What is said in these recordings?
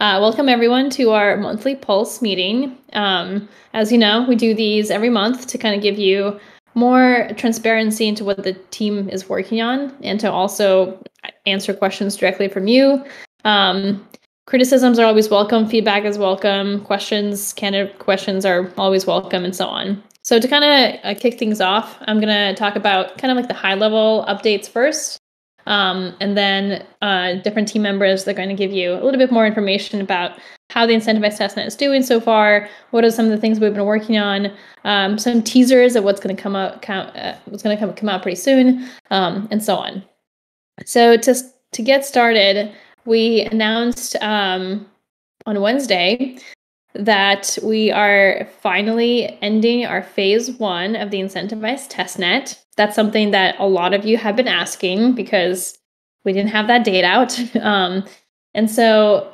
Welcome everyone to our monthly Pulse meeting. As you know, we do these every month to kind of give you more transparency into what the team is working on and to also answer questions directly from you. Criticisms are always welcome, feedback is welcome, candid questions are always welcome, and so on. So to kind of kick things off, I'm going to talk about kind of like the high level updates first. And then different team members, they're going to give you a little bit more information about how the incentivized testnet is doing so far. What are some of the things we've been working on? Some teasers of what's going to come out, come out pretty soon, and so on. So to get started, we announced on Wednesday that we are finally ending our phase 1 of the incentivized testnet. That's something that a lot of you have been asking because we didn't have that date out. And so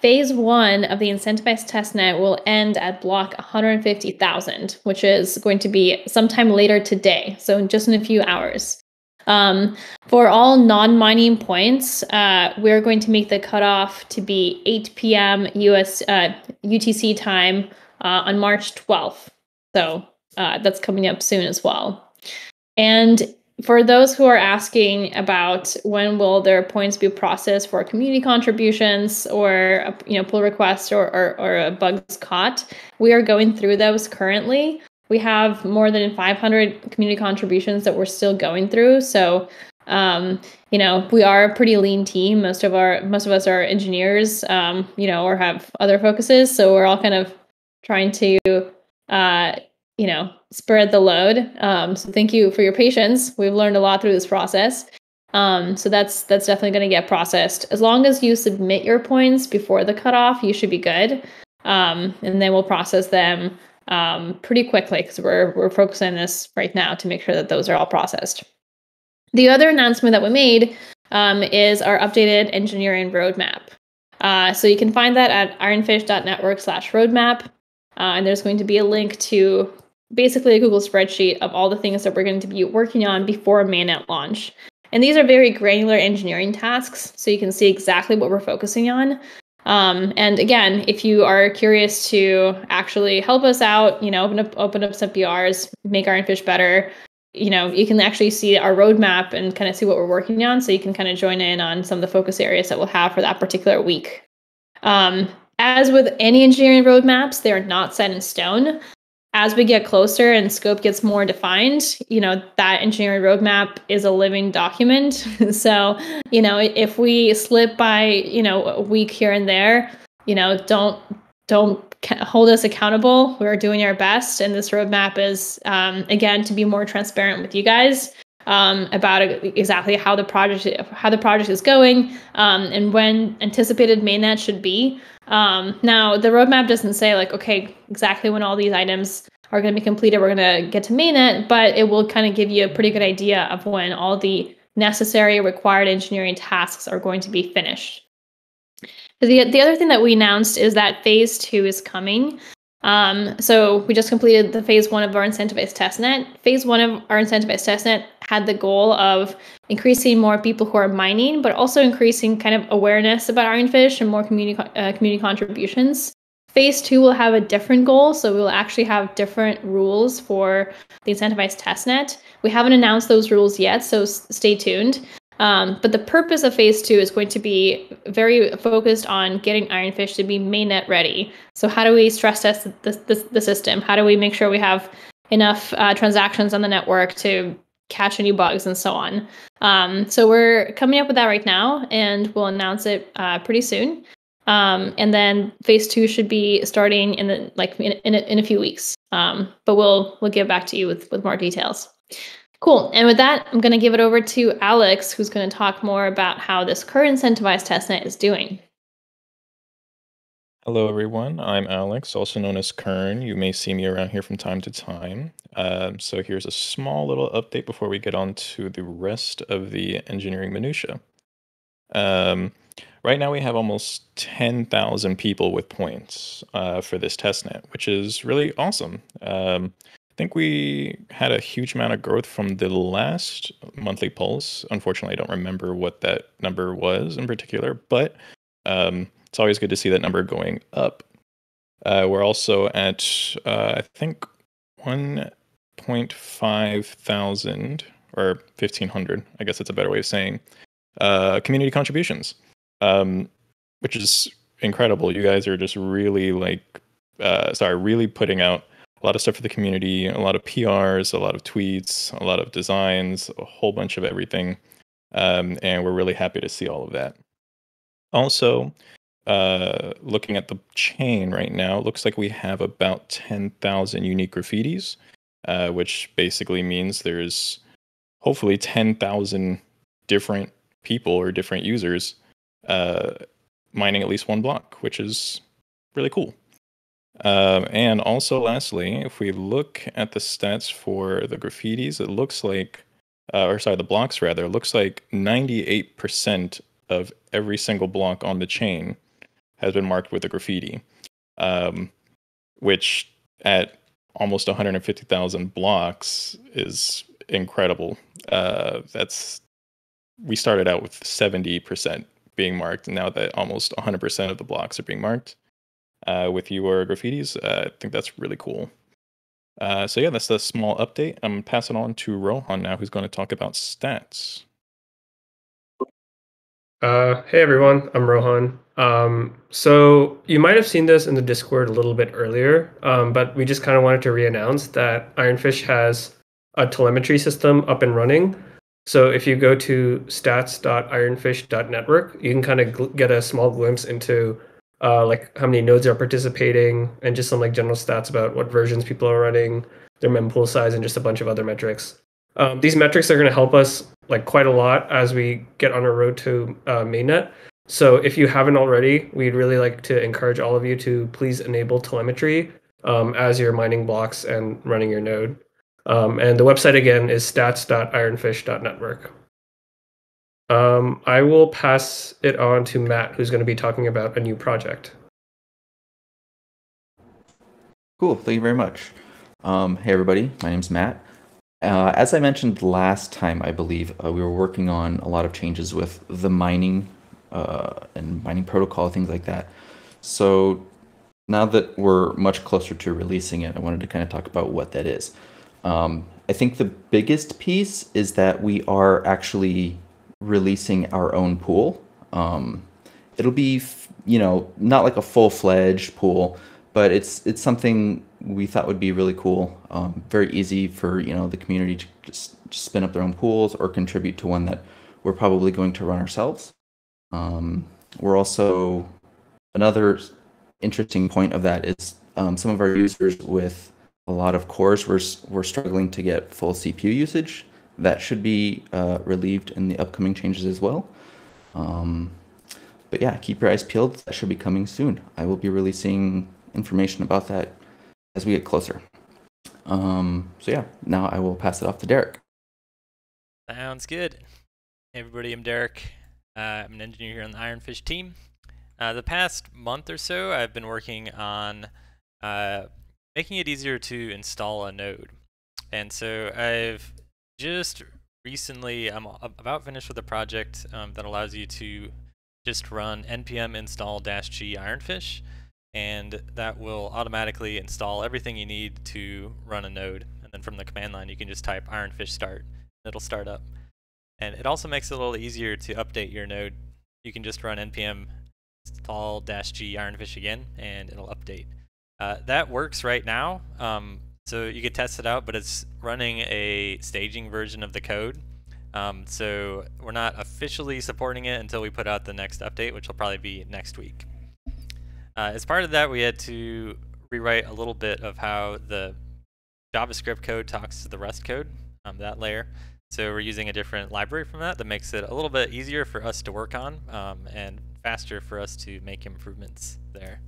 phase 1 of the incentivized testnet will end at block 150,000, which is going to be sometime later today, so just in a few hours. For all non-mining points, we're going to make the cutoff to be 8 p.m. UTC time on March 12th. So that's coming up soon as well. And for those who are asking about when will their points be processed for community contributions or pull requests or bugs caught, we are going through those currently. We have more than 500 community contributions that we're still going through. So, we are a pretty lean team. Most of us are engineers, or have other focuses. So we're all kind of trying to, spread the load. So thank you for your patience. We've learned a lot through this process. So that's definitely going to get processed. As long as you submit your points before the cutoff, you should be good. And then we'll process them pretty quickly because we're focusing on this right now to make sure that those are all processed. The other announcement that we made is our updated engineering roadmap. So you can find that at ironfish.network/roadmap. And there's going to be a link to basically a Google spreadsheet of all the things that we're going to be working on before mainnet launch. And these are very granular engineering tasks, so you can see exactly what we're focusing on. And again, if you are curious to actually help us out, open up some PRs, make Ironfish better, you can actually see our roadmap and kind of see what we're working on. So you can kind of join in on some of the focus areas that we'll have for that particular week. As with any engineering roadmaps, they're not set in stone. As we get closer and scope gets more defined, that engineering roadmap is a living document. So, if we slip by, a week here and there, don't hold us accountable. We're doing our best. And this roadmap is, again, to be more transparent with you guys about exactly how the project is going and when anticipated mainnet should be. Now, the roadmap doesn't say exactly when all these items are going to be completed, we're going to get to mainnet, but it will kind of give you a pretty good idea of when all the necessary required engineering tasks are going to be finished. The other thing that we announced is that phase 2 is coming. So we just completed the phase 1 of our incentivized testnet. Phase 1 of our incentivized testnet had the goal of increasing more people who are mining, but also increasing kind of awareness about Ironfish and more community contributions. Phase 2 will have a different goal, so we'll actually have different rules for the incentivized testnet. We haven't announced those rules yet, so stay tuned. But the purpose of phase 2 is going to be very focused on getting Ironfish to be mainnet ready. So how do we stress test the system? How do we make sure we have enough transactions on the network to catch any bugs and so on? So we're coming up with that right now, and we'll announce it pretty soon. And then phase 2 should be starting in a few weeks. But we'll get back to you with more details. Cool. And with that, I'm going to give it over to Alex, who's going to talk more about how this current incentivized testnet is doing. Hello, everyone. I'm Alex, also known as Kern. You may see me around here from time to time. So here's a small little update before we get on to the rest of the engineering minutia. Right now we have almost 10,000 people with points for this testnet, which is really awesome. I think we had a huge amount of growth from the last monthly pulse. Unfortunately, I don't remember what that number was in particular, but it's always good to see that number going up. We're also at, I think, 1.5 thousand or 1,500, I guess that's a better way of saying, community contributions, which is incredible. You guys are just really really putting out a lot of stuff for the community, a lot of PRs, a lot of tweets, a lot of designs, a whole bunch of everything. And we're really happy to see all of that. Also, looking at the chain right now, it looks like we have about 10,000 unique graffitis, which basically means there's hopefully 10,000 different people or different users mining at least one block, which is really cool. And also, lastly, if we look at the stats for the graffitis, it looks like, the blocks rather, it looks like 98% of every single block on the chain has been marked with a graffiti, which at almost 150,000 blocks is incredible. We started out with 70% being marked, and now that almost 100% of the blocks are being marked with your graffitis, I think that's really cool. So yeah, that's the small update. I'm passing on to Rohan now, who's going to talk about stats. Hey everyone, I'm Rohan. So you might have seen this in the Discord a little bit earlier, but we just kind of wanted to re-announce that Ironfish has a telemetry system up and running. So if you go to stats.ironfish.network, you can kind of get a small glimpse into like how many nodes are participating and just some like general stats about what versions people are running, their mempool size, and just a bunch of other metrics. These metrics are going to help us like quite a lot as we get on our road to mainnet. So if you haven't already, we'd really like to encourage all of you to please enable telemetry as you're mining blocks and running your node. And the website again is stats.ironfish.network. I will pass it on to Matt, who's going to be talking about a new project. Cool, thank you very much. Hey everybody, my name's Matt. As I mentioned last time, I believe, we were working on a lot of changes with the mining and mining protocol, things like that. So now that we're much closer to releasing it, I wanted to kind of talk about what that is. I think the biggest piece is that we are actually releasing our own pool. It'll be, not like a full-fledged pool, but it's something we thought would be really cool. Very easy for the community to just spin up their own pools or contribute to one that we're probably going to run ourselves. We're also, another interesting point of that is some of our users with a lot of cores, we're struggling to get full CPU usage. That should be relieved in the upcoming changes as well. But yeah, keep your eyes peeled. That should be coming soon. I will be releasing information about that as we get closer. So yeah, now I will pass it off to Derek. Sounds good. Hey everybody, I'm Derek. I'm an engineer here on the Ironfish team. The past month or so, I've been working on making it easier to install a node. And so I've just recently, I'm about finished with a project that allows you to just run npm install -g ironfish, and that will automatically install everything you need to run a node. And then from the command line, you can just type ironfish start, and it'll start up. And it also makes it a little easier to update your node. You can just run npm install -g ironfish again, and it'll update. That works right now, so you could test it out, but it's running a staging version of the code. So we're not officially supporting it until we put out the next update, which will probably be next week. As part of that, we had to rewrite a little bit of how the JavaScript code talks to the Rust code, that layer. So we're using a different library from that makes it a little bit easier for us to work on and faster for us to make improvements there.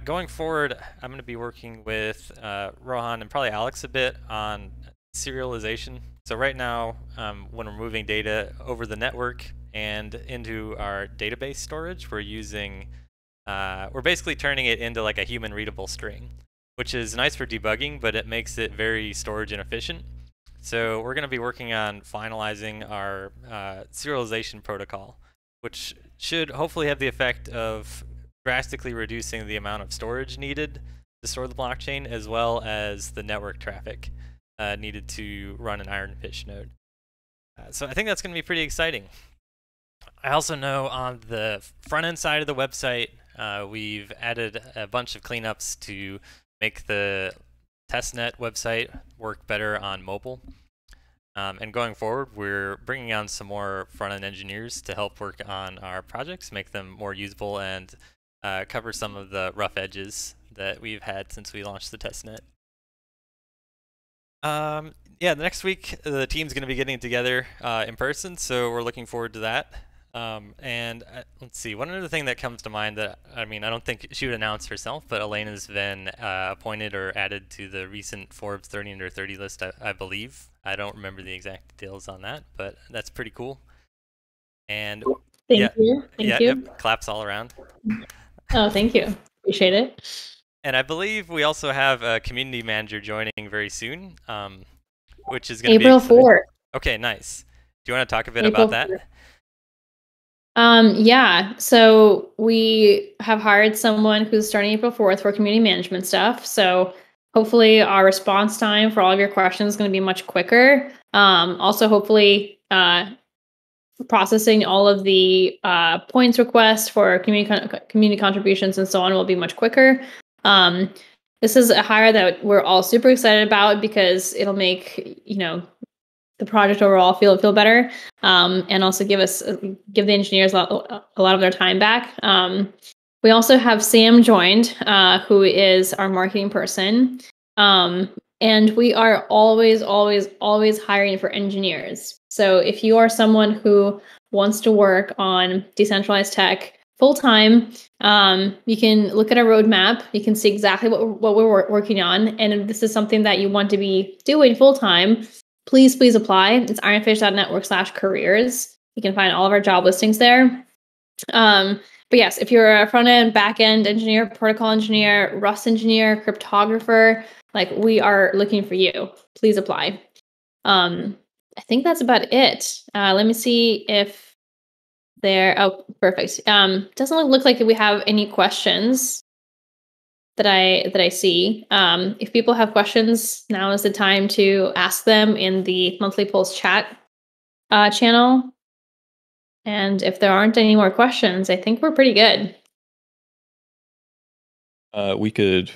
Going forward, I'm going to be working with Rohan and probably Alex a bit on serialization. So right now, when we're moving data over the network and into our database storage, we're using, we're basically turning it into like a human readable string, which is nice for debugging, but it makes it very storage inefficient. So we're going to be working on finalizing our serialization protocol, which should hopefully have the effect of drastically reducing the amount of storage needed to store the blockchain, as well as the network traffic needed to run an Ironfish node. So I think that's going to be pretty exciting. I also know on the front end side of the website, we've added a bunch of cleanups to make the testnet website work better on mobile. And going forward, we're bringing on some more front-end engineers to help work on our projects, make them more usable, and cover some of the rough edges that we've had since we launched the testnet. Yeah, next week the team's going to be getting together in person, so we're looking forward to that. And let's see, one other thing that comes to mind that, I mean, I don't think she would announce herself, but Elena's been appointed or added to the recent Forbes 30 Under 30 list, I believe. I don't remember the exact details on that, but that's pretty cool. And Thank you. Yep, claps all around. Oh, thank you. Appreciate it. And I believe we also have a community manager joining very soon, which is going to be April 4th. Okay, nice. Do you want to talk a bit April about that? 4th. Yeah, so we have hired someone who's starting April 4th for community management stuff. So hopefully our response time for all of your questions is going to be much quicker. Also, hopefully processing all of the points requests for community contributions and so on will be much quicker. This is a hire that we're all super excited about because it'll make, the project overall feel better, and also give the engineers a lot of their time back. We also have Sam joined, who is our marketing person, and we are always hiring for engineers. So if you are someone who wants to work on decentralized tech full time, you can look at our roadmap. You can see exactly what we're working on, and if this is something that you want to be doing full time, please apply. It's ironfish.network/careers. You can find all of our job listings there. But yes, if you're a front-end, back-end engineer, protocol engineer, Rust engineer, cryptographer, we are looking for you. Please apply. I think that's about it. Let me see if oh, perfect. Doesn't look like we have any questions that I see. If people have questions, now is the time to ask them in the Monthly Pulse chat channel. And if there aren't any more questions, I think we're pretty good. We could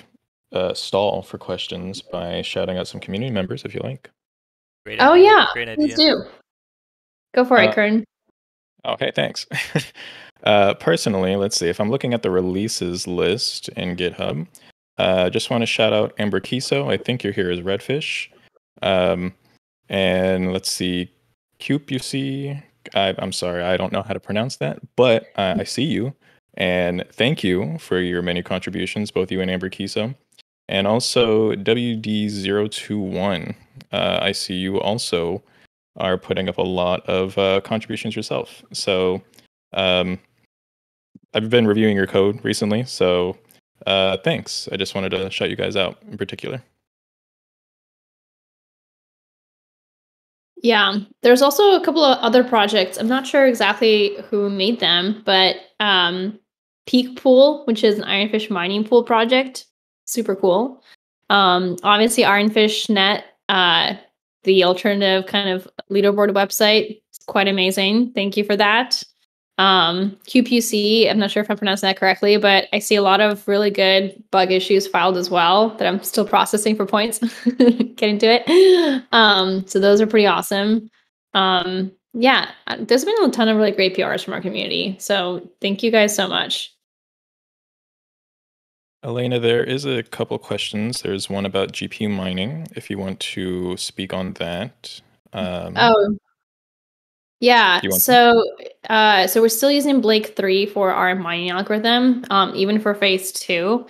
stall for questions by shouting out some community members if you like. Great idea. Oh yeah, Great idea. please do. Go for it, Kern. Okay, thanks. Personally, let's see. If I'm looking at the releases list in GitHub, just want to shout out Amber Kiso. I think you're here as Redfish. And let's see, QPC. I'm sorry, I don't know how to pronounce that, but I see you. And thank you for your many contributions, both you and Amber Kiso. And also WD021. I see you also are putting up a lot of contributions yourself. So I've been reviewing your code recently, so thanks. I just wanted to shout you guys out in particular. Yeah, there's also a couple of other projects. I'm not sure exactly who made them, but Peak Pool, which is an Ironfish mining pool project, super cool. Obviously, Ironfish.net, the alternative kind of leaderboard website, is quite amazing. Thank you for that. QPC, I'm not sure if I'm pronouncing that correctly, but I see a lot of really good bug issues filed as well that I'm still processing for points, getting to it. So those are pretty awesome. Yeah, there's been a ton of really great PRs from our community. So thank you guys so much. Elena, there is a couple questions. There's one about GPU mining, if you want to speak on that. Yeah, so we're still using Blake 3 for our mining algorithm, even for phase 2.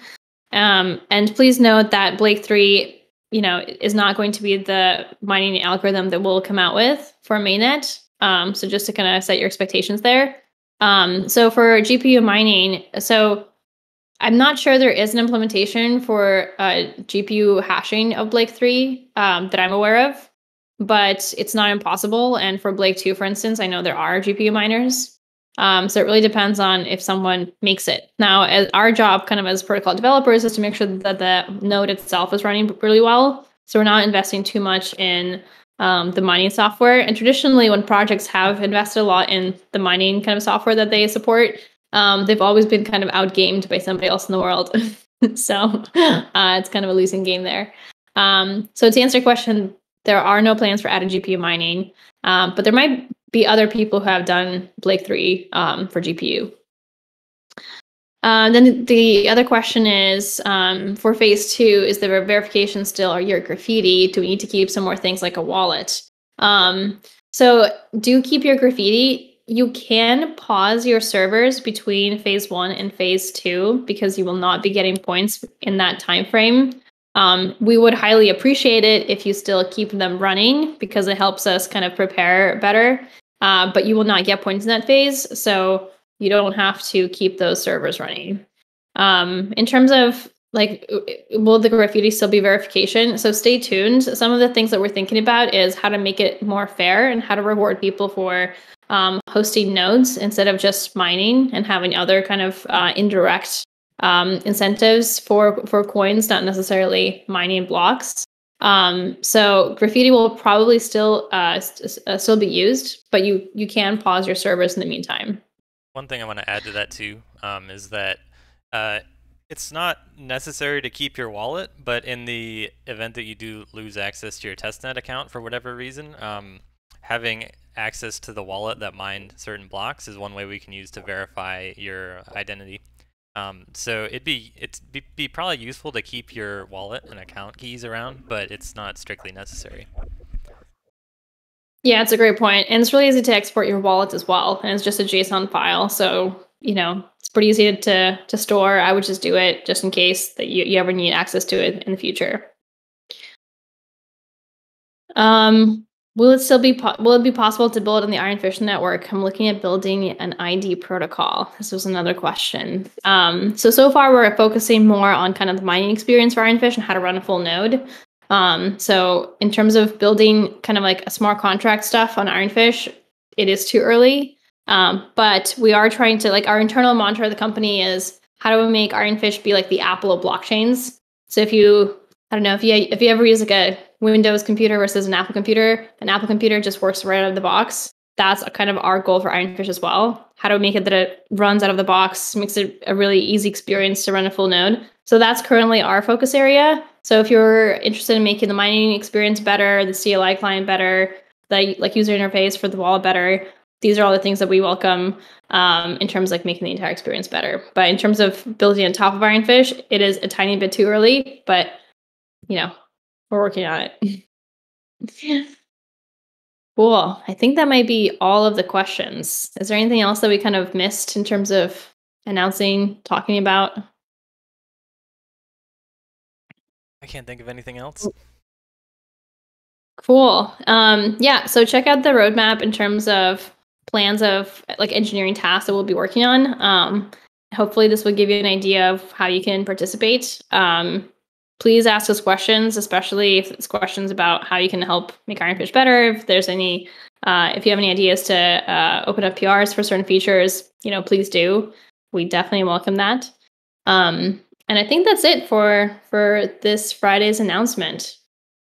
And please note that Blake 3, is not going to be the mining algorithm that we'll come out with for mainnet. So just to kind of set your expectations there. So for GPU mining, so I'm not sure there is an implementation for GPU hashing of Blake 3 that I'm aware of. But it's not impossible. And for Blake 2, for instance, I know there are GPU miners. So it really depends on if someone makes it. Now, as our job kind of as protocol developers is to make sure that the node itself is running really well. So we're not investing too much in the mining software. And traditionally, when projects have invested a lot in the mining kind of software that they support, they've always been kind of outgamed by somebody else in the world. So it's kind of a losing game there. So to answer your question, there are no plans for added GPU mining, but there might be other people who have done Blake 3 for GPU. Then the other question is, for phase 2, is the verification still your graffiti? Do we need to keep some more things like a wallet? So do keep your graffiti. You can pause your servers between phase 1 and phase 2 because you will not be getting points in that time frame. We would highly appreciate it if you still keep them running because it helps us kind of prepare better. But you will not get points in that phase, so you don't have to keep those servers running. In terms of like, will the graffiti still be verification? So stay tuned. Some of the things that we're thinking about is how to make it more fair and how to reward people for hosting nodes instead of just mining and having other kind of indirect incentives for coins, not necessarily mining blocks. So graffiti will probably still be used, but you can pause your servers in the meantime. One thing I want to add to that too is that it's not necessary to keep your wallet, but in the event that you do lose access to your testnet account for whatever reason, having access to the wallet that mined certain blocks is one way we can use to verify your identity. So it'd be probably useful to keep your wallet and account keys around, but it's not strictly necessary. Yeah, it's a great point. And it's really easy to export your wallet as well. And it's just a JSON file. So, it's pretty easy to store. I would just do it just in case that you ever need access to it in the future. Will it be possible to build on the Ironfish network? I'm looking at building an ID protocol. This was another question. So far we're focusing more on kind of the mining experience for Ironfish and how to run a full node. So in terms of building kind of like a smart contract stuff on Ironfish, it is too early. But we are trying to, like, our internal mantra of the company is how do we make Ironfish be like the Apple of blockchains? So if you ever use like a Windows computer versus an Apple computer just works right out of the box. That's kind of our goal for Ironfish as well. How do we make it that it runs out of the box, makes it a really easy experience to run a full node? So that's currently our focus area. So if you're interested in making the mining experience better, the CLI client better, the user interface for the wallet better, these are all the things that we welcome in terms of like making the entire experience better. But in terms of building on top of Ironfish, it is a tiny bit too early, but we're working on it. Cool. I think that might be all of the questions. Is there anything else that we kind of missed in terms of announcing, talking about? I can't think of anything else. Cool. Yeah, so check out the roadmap in terms of plans of like engineering tasks that we'll be working on. Hopefully this will give you an idea of how you can participate. Please ask us questions, especially if it's questions about how you can help make Ironfish better. If there's any, if you have any ideas to open up PRs for certain features, please do. We definitely welcome that. And I think that's it for this Friday's announcement.